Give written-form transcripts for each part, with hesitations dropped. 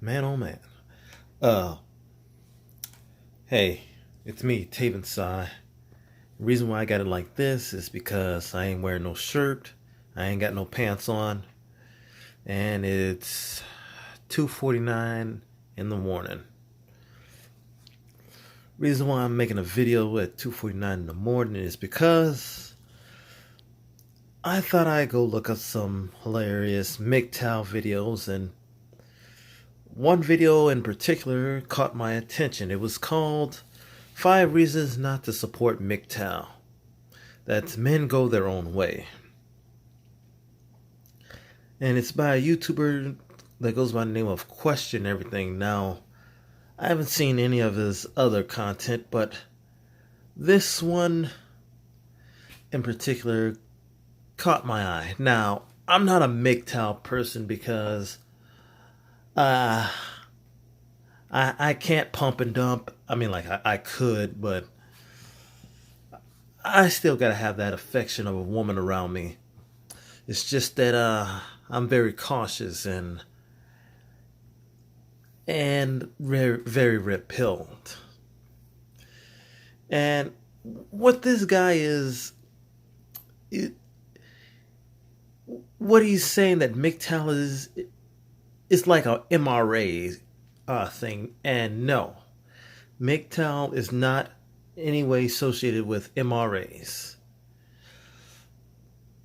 Man, oh man. Uh, hey, it's me, Taven Sai. The reason why I got it like this is because I ain't wearing no shirt, I ain't got no pants on, and it's 2:49 in the morning. Reason why I'm making a video at 2:49 in the morning is because I thought I'd go look up some hilarious MGTOW videos, and one video in particular caught my attention. It was called 5 Reasons Not to Support MGTOW. That's Men Go Their Own Way. And it's by a YouTuber that goes by the name of Question Everything. Now, I haven't seen any of his other content, but this one in particular caught my eye. Now, I'm not a MGTOW person because uh, I can't pump and dump. I mean, like, I could, but I still gotta have that affection of a woman around me. It's just that I'm very cautious and very, very repelled. And what this guy it, what he's saying that MGTOW is like a MRA thing, and no, MGTOW is not any way associated with MRAs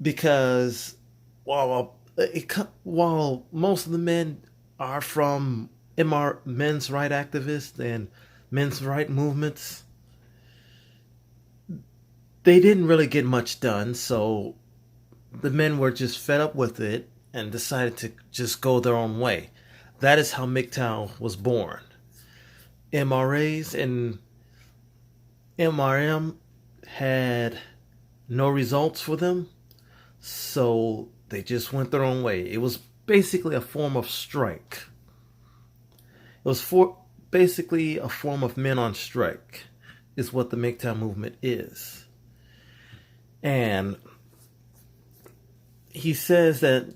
because while most of the men are from men's right activists and men's right movements, they didn't really get much done. So the men were just fed up with it and decided to just go their own way. That is how MGTOW was born. MRAs and MRM had no results for them, so they just went their own way. It was basically a form of strike. It was basically a form of men on strike, is what the MGTOW movement is. And he says that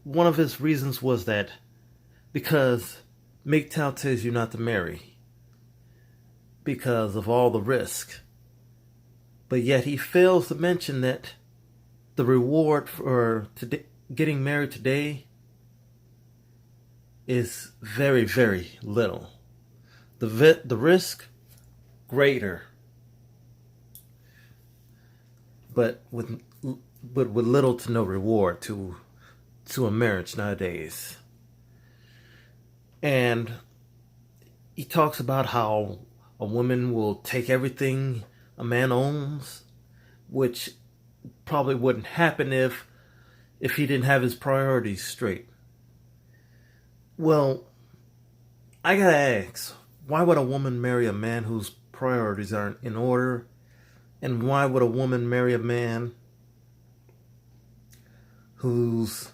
one of his reasons was that because MGTOW tells you not to marry because of all the risk. But yet he fails to mention that the reward for getting married today is very, very little. The risk, greater. But with little to no reward to a marriage nowadays. And he talks about how a woman will take everything a man owns, which probably wouldn't happen if he didn't have his priorities straight. Well, I gotta ask, why would a woman marry a man whose priorities aren't in order? And why would a woman marry a man who's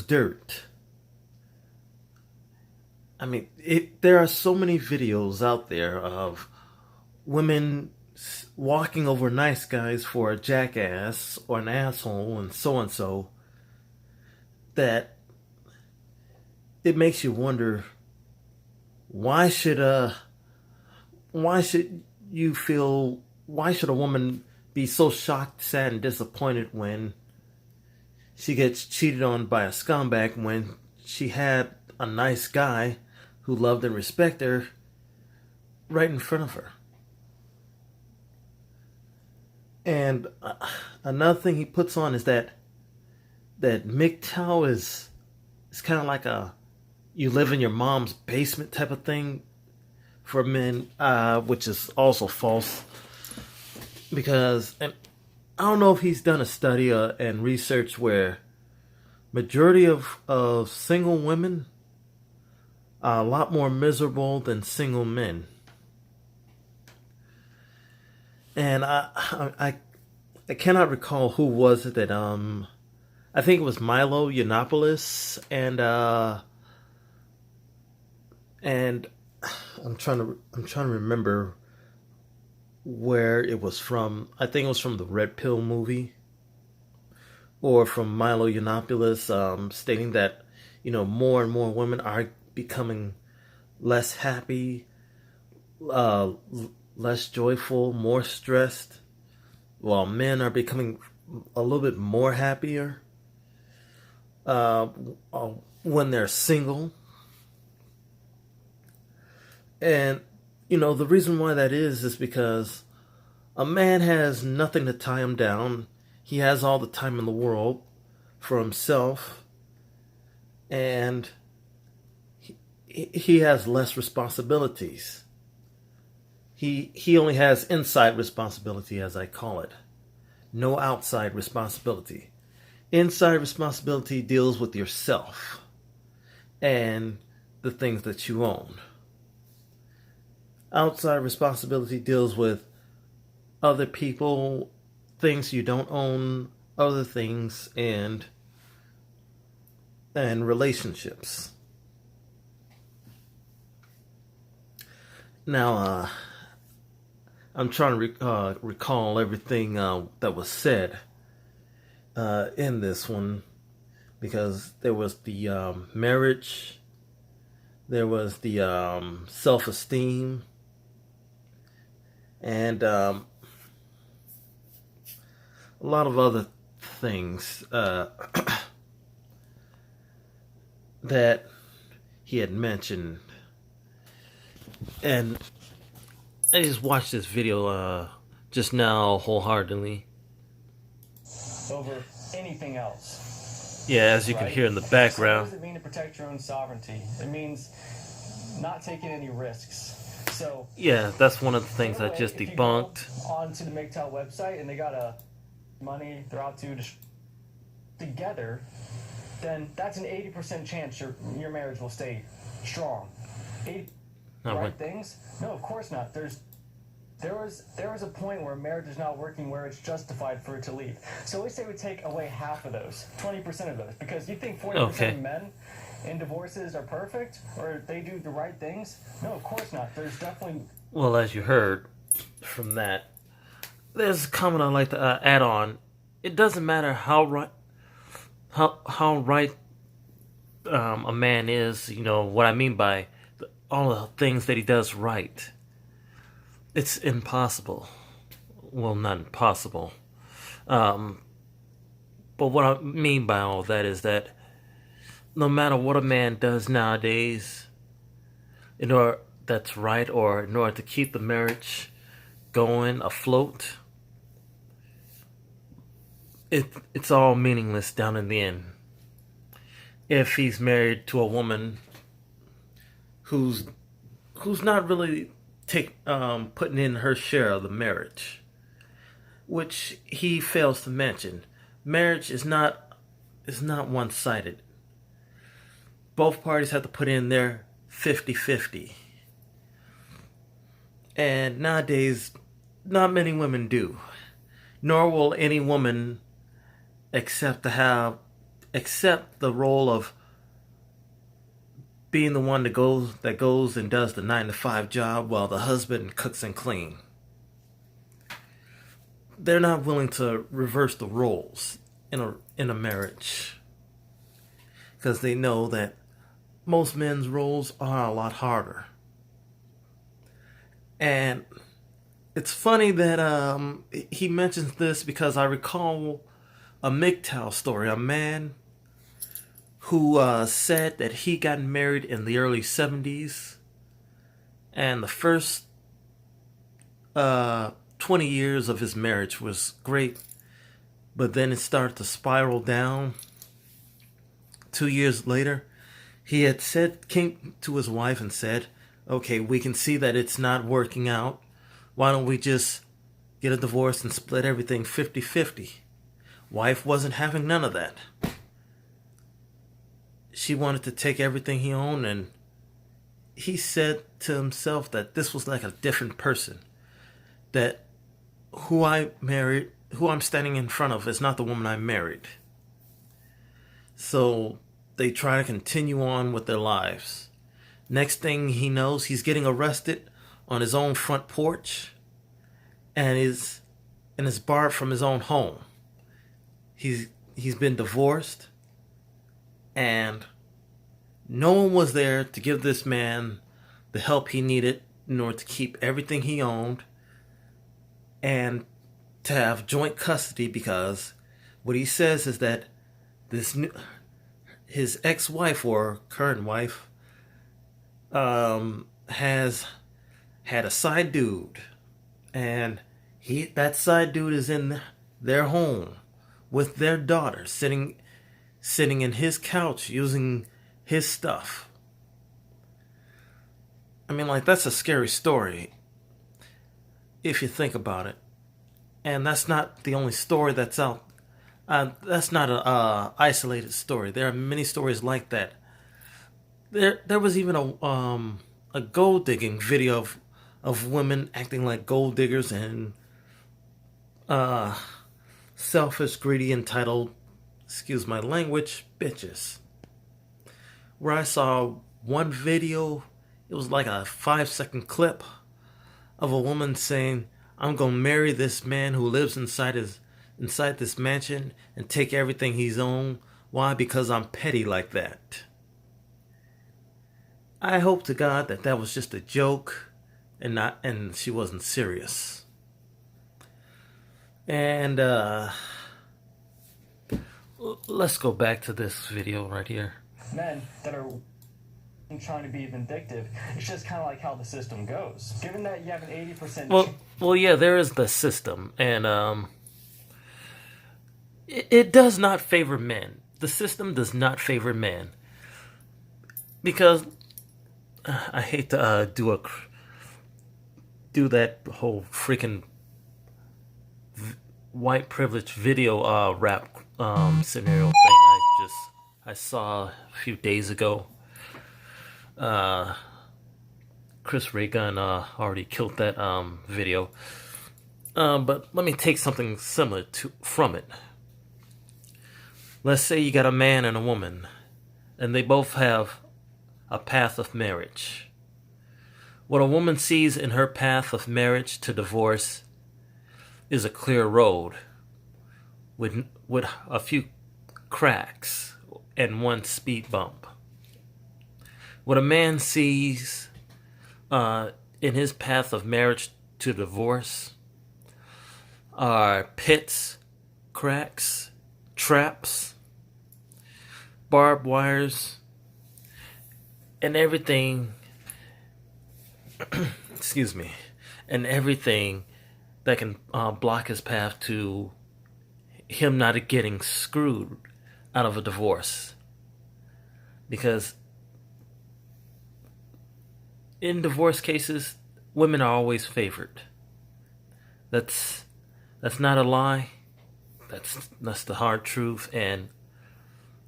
dirt? I mean, there are so many videos out there of women walking over nice guys for a jackass or an asshole and so that it makes you wonder, why should why should a woman be so shocked, sad, and disappointed when she gets cheated on by a scumbag when she had a nice guy who loved and respected her right in front of her? And another thing he puts on is that MGTOW is kind of like a you live in your mom's basement type of thing for men, which is also false. Because, and I don't know if he's done a study and research where majority of single women are a lot more miserable than single men. And I cannot recall who was it that I think it was Milo Yiannopoulos and I'm trying to remember where it was from. I think it was from the Red Pill movie, or from Milo Yiannopoulos, stating that, more and more women are becoming less happy, uh, less joyful, more stressed, while men are becoming a little bit more happier uh, uh, when they're single. And, the reason why that is because a man has nothing to tie him down. He has all the time in the world for himself, and he has less responsibilities. He only has inside responsibility, as I call it. No outside responsibility. Inside responsibility deals with yourself and the things that you own. Outside responsibility deals with other people, things you don't own, other things, and relationships. Now, I'm trying to recall everything that was said in this one, because there was the marriage, there was the self-esteem, and a lot of other things that he had mentioned. And I just watched this video just now wholeheartedly. Over anything else. Yeah, as you can hear in the background. So what does it mean to protect your own sovereignty? It means not taking any risks. So yeah, that's one of the things I just debunked. If you go onto the MGTOW website and they got money they're out to together, then that's an 80% chance your marriage will stay strong. 80 right things? No, of course not. There was a point where marriage is not working, where it's justified for it to leave. So we say we take away half of those, 20% of those, because you think 40% of men in divorces are perfect, or they do the right things? No, of course not. There's definitely... Well, as you heard from that, there's a comment I'd like to add on. It doesn't matter how right a man is, what I mean by all the things that he does right. It's impossible. Well, not impossible. But what I mean by all that is that no matter what a man does nowadays, that's right, or in order to keep the marriage going, afloat, it's all meaningless down in the end. If he's married to a woman who's not really putting in her share of the marriage, which he fails to mention. Marriage is not one-sided. Both parties have to put in their 50-50. And nowadays, not many women do. Nor will any woman accept the role of being the one that goes and does the 9-to-5 job while the husband cooks and cleans. They're not willing to reverse the roles in a marriage, because they know that most men's roles are a lot harder. And it's funny that he mentions this, because I recall a MGTOW story, a man who said that he got married in the early 70s, and the first 20 years of his marriage was great, but then it started to spiral down. 2 years later, he had came to his wife and said, okay, we can see that it's not working out. Why don't we just get a divorce and split everything 50-50? Wife wasn't having none of that. She wanted to take everything he owned, and he said to himself that this was like a different person. That who I'm standing in front of is not the woman I married. So they try to continue on with their lives. Next thing he knows, he's getting arrested on his own front porch, and is barred from his own home. He's he's been divorced, and no one was there to give this man the help he needed in order to keep everything he owned and to have joint custody, because what he says is that his ex-wife or current wife has had a side dude, and that side dude is in their home with their daughter, sitting in his couch using his stuff. I mean, like, that's a scary story if you think about it. And that's not the only story that's out. That's not a isolated story. There are many stories like that. There was even a gold digging video of women acting like gold diggers and selfish, greedy, entitled, excuse my language, bitches. Where I saw one video, it was like a 5-second clip of a woman saying, "I'm gonna marry this man who lives inside this mansion and take everything he's owned. Why? Because I'm petty like that." I hope to God that was just a joke and she wasn't serious. And let's go back to this video right here. Men that are trying to be vindictive. It's just kind of like how the system goes. Given that you have an 80%. Well, yeah, there is the system, and it does not favor men. The system does not favor men, because I hate to do that whole freaking white privilege video rap scenario thing I saw a few days ago. Chris Ray Gun already killed that video, but let me take something similar from it. Let's say you got a man and a woman, and they both have a path of marriage. What a woman sees in her path of marriage to divorce is a clear road with a few cracks and one speed bump. What a man sees in his path of marriage to divorce are pits, cracks, traps, barbed wires, and everything, excuse me, and everything that can block his path to him not getting screwed out of a divorce. Because in divorce cases, women are always favored. That's not a lie. That's the hard truth. And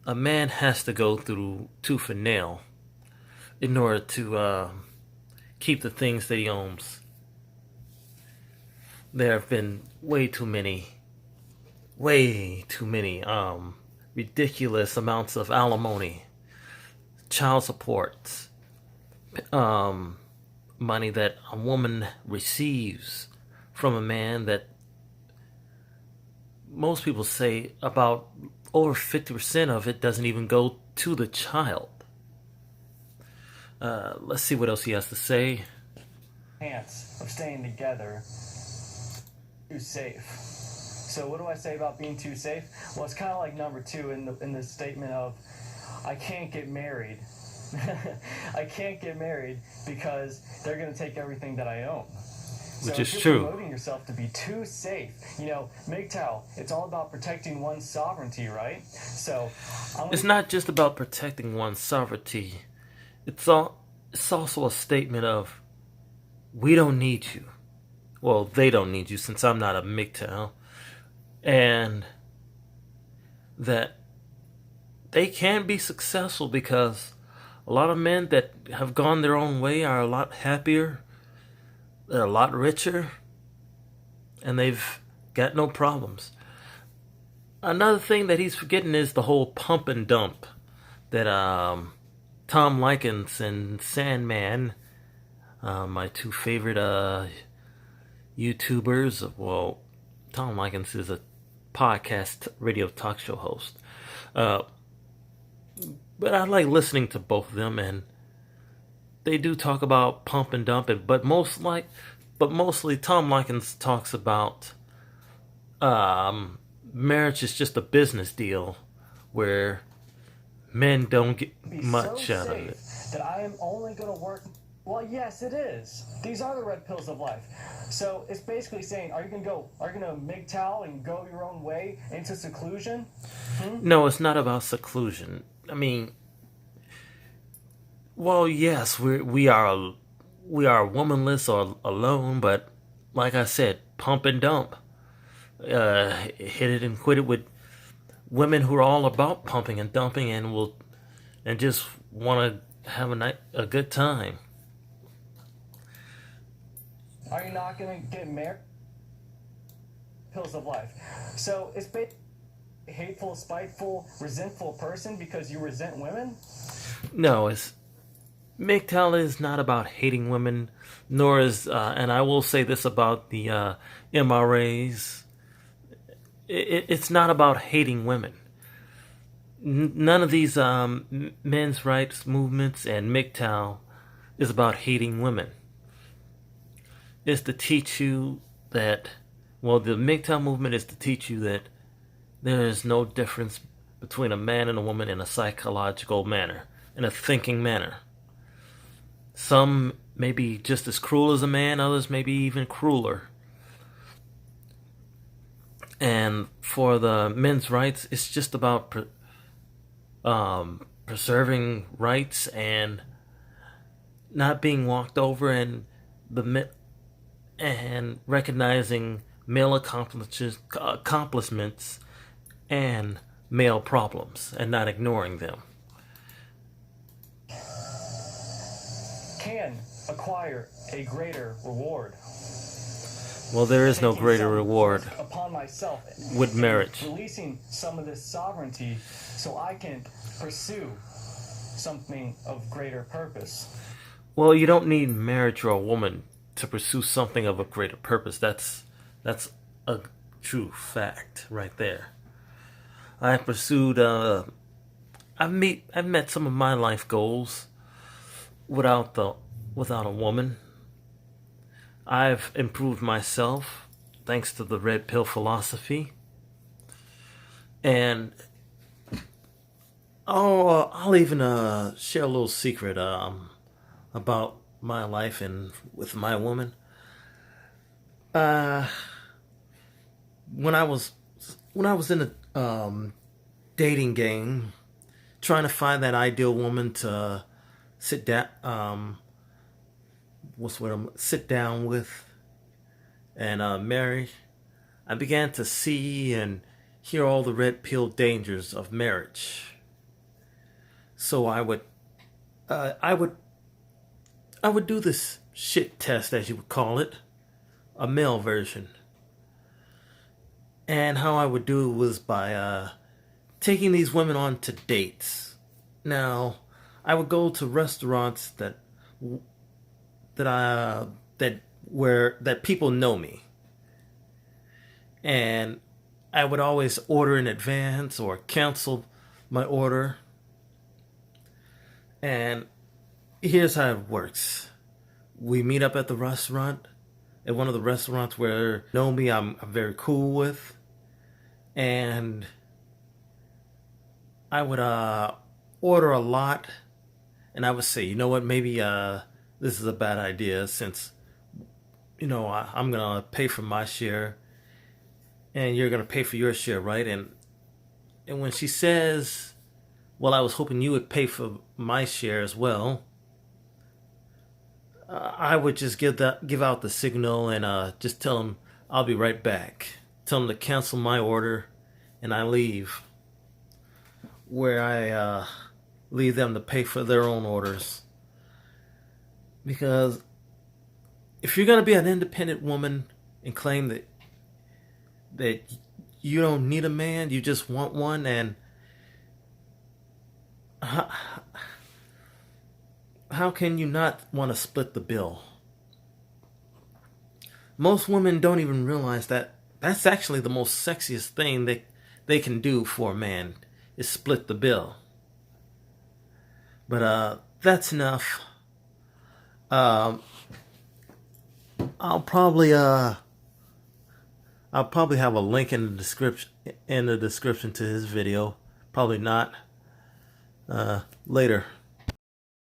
a man has to go through tooth and nail in order to keep the things that he owns. There have been way too many ridiculous amounts of alimony, child support, money that a woman receives from a man that most people say about over 50% of it doesn't even go to the child. Let's see what else he has to say. Chance of staying together too safe. So what do I say about being too safe? Well, it's kind of like number 2 in the statement of, I can't get married. I can't get married because they're going to take everything that I own. Which so is if true. You're promoting yourself to be too safe. You know, MGTOW, it's all about protecting one's sovereignty, right? So it's not just about protecting one's sovereignty. It's also a statement of, we don't need you. Well, they don't need you, since I'm not a MGTOW. And that they can be successful because a lot of men that have gone their own way are a lot happier, they're a lot richer, and they've got no problems. Another thing that he's forgetting is the whole pump and dump that Tom Likens and Sandman, my two favorite YouTubers. Well, Tom Likens is a podcast radio talk show host. Uh, but I like listening to both of them, and they do talk about pump and dump, but mostly Tom Likens talks about marriage is just a business deal where men don't get much so out of safe it. that I am only going to work. Well, yes, it is. These are the red pills of life. So it's basically saying, are you going to MGTOW and go your own way into seclusion? No, it's not about seclusion. I mean, well, yes, we are womanless or alone, but like I said, pump and dump. Hit it and quit it with women who are all about pumping and dumping and just want to have a good time. Are you not going to get married? Pills of life. So it's basically a hateful, spiteful, resentful person because you resent women? No, MGTOW is not about hating women, nor is, and I will say this about the MRAs, it's not about hating women. None of these men's rights movements and MGTOW is about hating women. It's to teach you that, well, the MGTOW movement is to teach you that there is no difference between a man and a woman in a psychological manner, in a thinking manner. Some may be just as cruel as a man, others may be even crueler. And for the men's rights, it's just about preserving rights and not being walked over, and recognizing male accomplishments and male problems and not ignoring them. Can acquire a greater reward. Well, there is no greater reward upon myself with marriage. Releasing some of this sovereignty so I can pursue something of greater purpose. Well, you don't need marriage or a woman to pursue something of a greater purpose. That's a true fact right there. I've pursued I've met some of my life goals without a woman. I've improved myself thanks to the red pill philosophy. And I'll even share a little secret about my life and with my woman. When I was in a dating game, trying to find that ideal woman to sit down sit down with and marry, I began to see and hear all the red pill dangers of marriage. So I would do this shit test, as you would call it, a male version. And how I would do it was by taking these women on to dates. Now, I would go to restaurants that people know me, and I would always order in advance or cancel my order. And here's how it works: we meet up at the restaurant, at one of the restaurants where know me, I'm very cool with, and I would order a lot, and I would say, you know what, maybe this is a bad idea, since I'm gonna pay for my share, and you're gonna pay for your share, right? And when she says, well, I was hoping you would pay for my share as well, I would just give out the signal and just tell them I'll be right back. Tell them to cancel my order, and I leave. Where I leave them to pay for their own orders. Because if you're gonna be an independent woman and claim that you don't need a man, you just want one, and how can you not want to split the bill? Most women don't even realize that That's actually the most sexiest thing they can do for a man, is split the bill. But that's enough. Um, I'll probably have a link in the description to his video. Probably not. Later.